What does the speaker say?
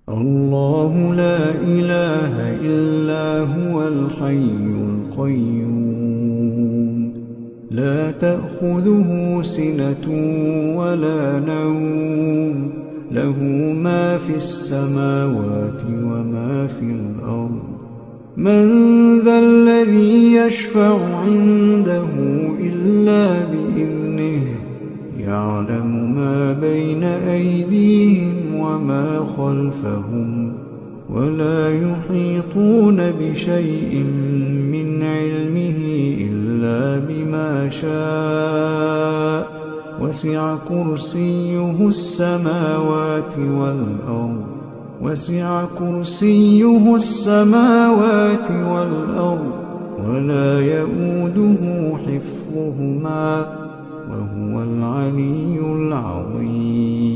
الله لا إله إلا هو الحي القيوم لا تأخذه سنة ولا نوم له ما في السماوات وما في الأرض من ذا الذي يشفع عنده إلا بإذنه يعلم ما بين أيديهم وما خلفهم ولا يحيطون بشيء من علمه إلا بما شاء وسع كرسيه السماوات والأرض ولا يؤوده حفظهما وهو العلي العظيم.